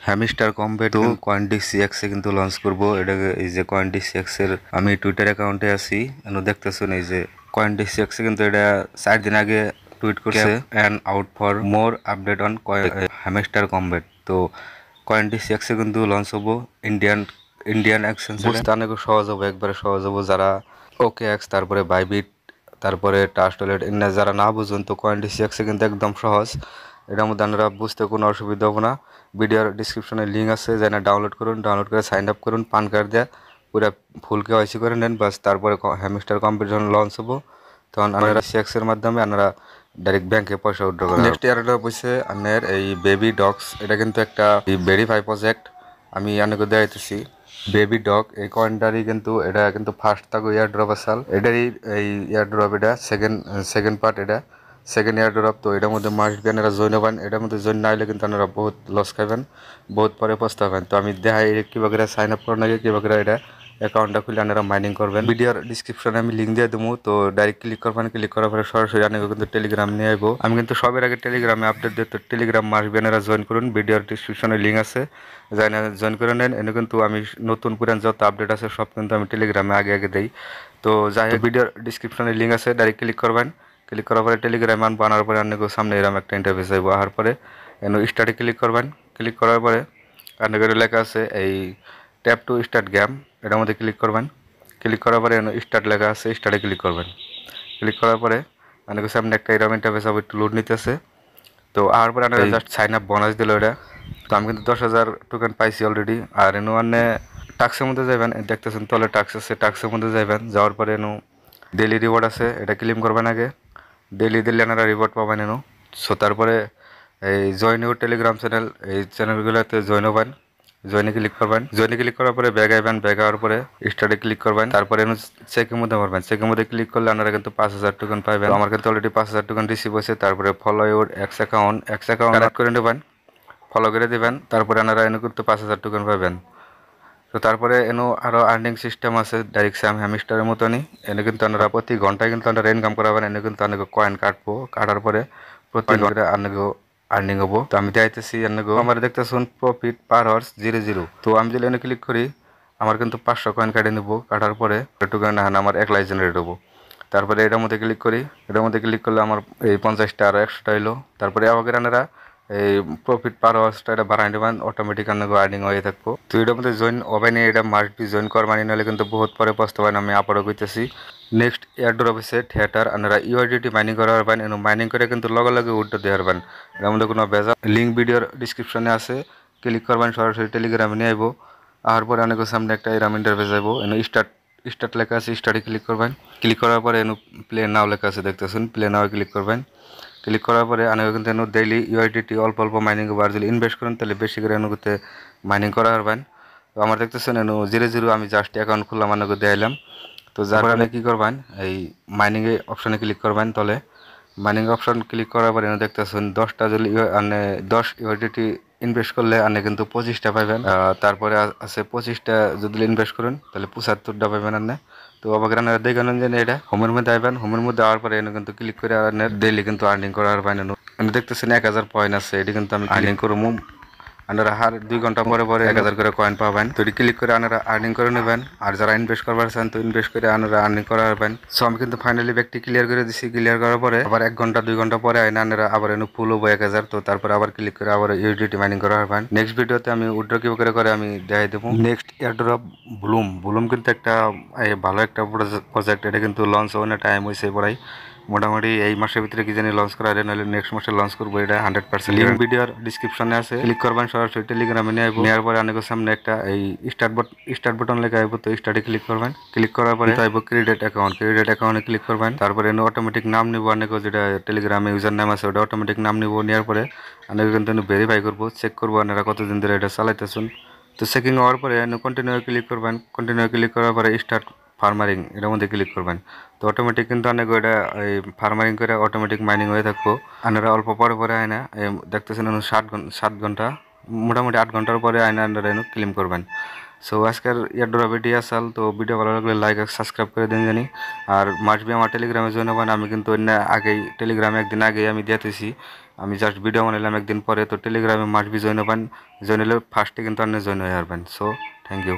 Hamster Kombat তো CoinDesk এ কিন্তু লঞ্চ করব। এটা এই যে CoinDesk এর আমি টুইটার অ্যাকাউন্টে আছি, এনো দেখতেছেন এই যে CoinDesk এ কিন্তু এটা 4 দিন আগে টুইট করছে and out for more update on Hamster Kombat. তো CoinDesk এ কিন্তু লঞ্চ হবো ইন্ডিয়ান এক্সচেঞ্জ। বুঝতে অনেক সহজ হবো, একবারে সহজ হবো। যারা OKX তারপরে বাইবিট তারপরে ট্রাস্ট ওয়ালেট এনে যারা না বুঝুন, তো CoinDesk এ কিন্তু একদম সহজ। এটার মধ্যে আপনারা বুঝতে কোনো অসুবিধা হবে না। ভিডিওর ডিসক্রিপশনে লিঙ্ক আছে, যেটা ডাউনলোড করুন, ডাউনলোড করে সাইন আপ করুন, পান কার্ড দিয়ে পুরো ফুল KYC করে নেন, বাস। তারপরে হ্যামিস্টার কম্পিটিশন লঞ্চ হবো, তখন আপনারা CX এর মাধ্যমে আপনারা ডাইরেক্ট ব্যাংকে পয়সা উইথড্র করেন। নেক্সট ইয়ারটা হচ্ছে আপনার এই বেবি ডগস। এটা কিন্তু একটা ভেরিফাই প্রজেক্ট, আমি আপনাকে দেখাইতেছি। বেবি ডগ এই কয়েনটারই কিন্তু এটা কিন্তু ফার্স্ট থাকো ইয়ার ড্রপ আসাল, এটারই এই ইয়ার ড্রপ, এটা সেকেন্ড পার্ট, এটা সেকেন্ড ইয়ার ড্রপ। তো এটার মধ্যে মাস্ট বি আপনারা জয়েন হবেন। এটার মধ্যে জয়েন না হলে কিন্তু আপনারা বহুত লস খাবেন, বহুত পরে পস্তাবেন। তো আমি দেখাই কীভাবে সাইন আপ করার আগে কীভাবে এটা অ্যাকাউন্টটা খুলে আপনারা মাইনিং করবেন। ভিডিওর ডিসক্রিপশনে আমি লিঙ্ক দিয়ে দেবো, তো ডাইরেক্ট ক্লিক করবেন। ক্লিক করার পরে সরাসরি আপনাকে কিন্তু টেলিগ্রাম নিয়ে আসবো। আমি কিন্তু সবের আগে টেলিগ্রামে আপডেট দিই, তো টেলিগ্রাম মাস্ট বি আপনারা জয়েন করুন। ভিডিওর ডিসক্রিপশনে লিঙ্ক আছে, যাই না জয়েন করে নেন। এনে কিন্তু আমি নতুন পুরান যত আপডেট আছে সব কিন্তু আমি টেলিগ্রামে আগে দিই। তো যাই হোক, ভিডিওর ডিসক্রিপশনে লিঙ্ক আছে, ডাইরেক্ট ক্লিক করবেন। ক্লিক করার পরে টেলিগ্রাম আনার পরে আপনাকে সামনে এরকম একটা ইন্টারফেস আসবো। আসার পরে এনে স্টার্টে ক্লিক করবেন। ক্লিক করার পরে আপনাকে লেখা আছে এই ট্যাপ টু স্টার্ট গেম, এটার মধ্যে ক্লিক করবেন। ক্লিক করার পরে এনে স্টার্ট লেখা আছে, স্টার্টে ক্লিক করবেন। ক্লিক করার পরে আপনাকে সামনে একটা এরকম ইন্টারফেস হবে, একটু লোড নিতেছে। তো আর পরে আপনারা জাস্ট সাইন আপ বোনাস দিল এটা। তো আমি কিন্তু 10,000 টোকেন পাইছি অলরেডি। আর এনো মানে টাক্সের মধ্যে যাবেন, দেখতেছেন তলে টাক্স আছে, টাক্সের মধ্যে যাবেন। যাওয়ার পরে এনো ডেলি রিওয়ার্ড আছে, এটা ক্লেম করবেন আগে। ডেলি দিলে আপনারা রিওয়ার্ড পাবেন এনো। সো তারপরে এই জয়েন ইউর টেলিগ্রাম চ্যানেল, এই চ্যানেলগুলোতে জয়েন হবেন। জয়েনে ক্লিক করবেন। জয়েনে ক্লিক করার পরে ব্যাগ আইবেন, ব্যাগ আওয়ার পরে স্টার্টে ক্লিক করবেন। তারপরে চেকের মধ্যে মারবেন। চেকের মধ্যে ক্লিক করলে আপনারা কিন্তু 5,000 টোকেন পাবেন। আমার কিন্তু অলরেডি 5,000 টোকেন রিসিভ হয়েছে। তারপরে follow your x account connect করে নেবেন, ফলো করে দেবেন। তারপরে আপনারা এনে কিন্তু 5,000 টোকেন পাবেন। তো তারপরে এনো আরও আর্নিং সিস্টেম আছে, ডাইরেক্ট স্যাম হ্যামিস্টারের মতনই। এনে কিন্তু আপনারা প্রতি ঘন্টায় কিন্তু আপনারা ইনকাম করাবেন। এনে কিন্তু আপনাকে কয়েন কাটবো, কাটার পরে প্রতি ঘন্টা আপনাকে আর্নিং হবো। তো আমি চাইতেছি আপনাকে, আমার দেখতেছুন প্রফিট পার আওয়ার্স 0 তো আমি যদি এনে ক্লিক করি, আমার কিন্তু 500 কয়েন কাটে নেবো। কাটার পরে টোকেন আমার 1 লাখ জেনারেট হবো। তারপরে এটার মধ্যে ক্লিক করি, এটার মধ্যে ক্লিক করলে আমার এই 50টা আরও 100টা এলো। তারপরে আমাকে আপনারা এই প্রফিট পার আওয়ার্সটা এটা বাড়াই দেবেন, অটোমেটিক আপনাকে আর্নিং হয়ে থাকবো। তো এটার মধ্যে জয়েন হবে না, এটা মাস্ট বি জয়েন করবানি, নাহলে কিন্তু বহুত পরে পস্তাবেন। আমি আপারও কইতেছি। নেক্সট এয়ারড্রপ হচ্ছে থিয়েটার, আপনারা ইউআইডিটি মাইনিং করা পারবেন। এনে মাইনিং করে কিন্তু লগে লগে উঠতে দিয়ে পারবেন, এর মধ্যে কোনো বেজা। লিঙ্ক ভিডিওর ডিসক্রিপশনে আছে, ক্লিক করবেন, সরাসরি টেলিগ্রামে নিয়ে আইবো। আর পরে অনেক সামনে একটা এরাম ইন্টারফেস আইবো। এনে স্টার্ট লেখা আছে, স্টার্টে ক্লিক করবেন। ক্লিক করার পরে এনে প্লে নাও লেখা আছে, দেখতেছেন প্লে নাও ক্লিক করবেন। ক্লিক করার পরে আপনাকে কিন্তু এনে ডেইলি ইউআইডিটি অল্প অল্প মাইনিং করবো। আর যদি ইনভেস্ট করেন তাহলে বেশি করে এনুতে মাইনিং করা পারবেন। তো আমার দেখতেছেন এনে 0 আমি জাস্ট অ্যাকাউন্ট খুললাম, আপনাকে দেখাইলাম। তো যার কারণে কী করবেন, এই মাইনিংয়ে অপশানে ক্লিক করবেন। তলে মাইনিং অপশন ক্লিক করার পরে এনে দেখতেছেন 10টা যদি 10 ইউআইডিটি ইনভেস্ট করলে আপনি কিন্তু 25টা পাবেন। তারপরে আছে 25টা যদি ইনভেস্ট করেন তাহলে 75টা পাবেন আপনি। তো আবার আপনারা দেখেন যে এটা হোমের মধ্যে আইবেন। হোমের মধ্যে আওয়ার পরে এনে কিন্তু ক্লিক করে ডেইলি কিন্তু আর্নিং করার পাবেন। এনে দেখতেছেন 1000 পয়েন্ট আছে, এটি কিন্তু আমি আর্নিং করবো। আপনারা হার 2 ঘন্টা পরে 1000 করে কয়েন পাবেন। তো এটি ক্লিক করে আপনারা আর্নিং করে নেবেন। আর যারা ইনভেস্ট করবার চান তো ইনভেস্ট করে আপনারা আর্নিং করা পারবেন। সো আমি কিন্তু ফাইনালি ব্যাগটি ক্লিয়ার করে দিচ্ছি। ক্লিয়ার করার পরে আবার 1 ঘন্টা 2 ঘন্টা পরে আইনা আপনারা আবার এনে ফুল হবো 1000। তো তারপরে আবার ক্লিক করে আবার ইউডিটি মাইনিং করা পারবেন। নেক্সট ভিডিওতে আমি উইথড্র কীভাবে করে আমি দেখাই দেবো। নেক্সট এয়ারড্রপ ব্লুম কিন্তু একটা ভালো একটা প্রজেক্ট। এটা কিন্তু লঞ্চ হওয়ার টাইম হয়েছে পড়াই, মোটামুটি এই মাসের ভিতরে কি জানি লঞ্চ করা, নাহলে নেক্সট মাসে লঞ্চ করবো। এটা 100% লিঙ্ক ভিডিওর ডিসক্রিপশনে আছে, ক্লিক করবেন, সরাসরি টেলিগ্রামে নিয়ে আসবো। নেওয়ার পরে অনেকের সামনে একটা এই স্টার্ট বাটন লেখা আসবো। তো স্টার্টে ক্লিক করবেন। ক্লিক করার পরে আসবো ক্রেডিট অ্যাকাউন্টে ক্লিক করবেন। তারপরে অটোমেটিক নাম নিব, অনেকে যেটা টেলিগ্রামে ইউজার নাম আছে ওটা অটোমেটিক নাম নিব। নেওয়ার পরে অনেকে কিন্তু ভেরিফাই করবো, চেক করবো আপনারা কতদিন ধরে এটা চালাইতেছেন। তো চেকিং হওয়ার পরে কন্টিনিউ ক্লিক করবেন। কন্টিনিউ ক্লিক করার পরে স্টার্ট ফার্মারিং এটার মধ্যে ক্লিক করবেন। তো অটোমেটিক কিন্তু অনেক ওইটা এই ফার্মারিং করে অটোমেটিক মাইনিং হয়ে থাকবো। আপনারা অল্প পরে হয় না, দেখতেছেন 7 ঘন্টা মোটামুটি 8 ঘন্টার পরে আয়না আপনারা ক্লেম করবেন। সো আজকের ইয়ারড্রপ ভিডিও আসাল, তো ভিডিও ভালো লাগলে লাইক আর সাবস্ক্রাইব করে দেন জানি। আর মাসবি আমার টেলিগ্রামে জয়েন হবেন, আমি কিন্তু অন্য আগেই টেলিগ্রামে একদিন আগেই আমি দিতেছি, আমি জাস্ট ভিডিও বানাইলাম একদিন পরে। তো টেলিগ্রামে মাসবি জয়েন হবেন, জয়েন হলে ফার্স্টে কিন্তু আপনি জয়েন হয়ে আসবেন। So thank you.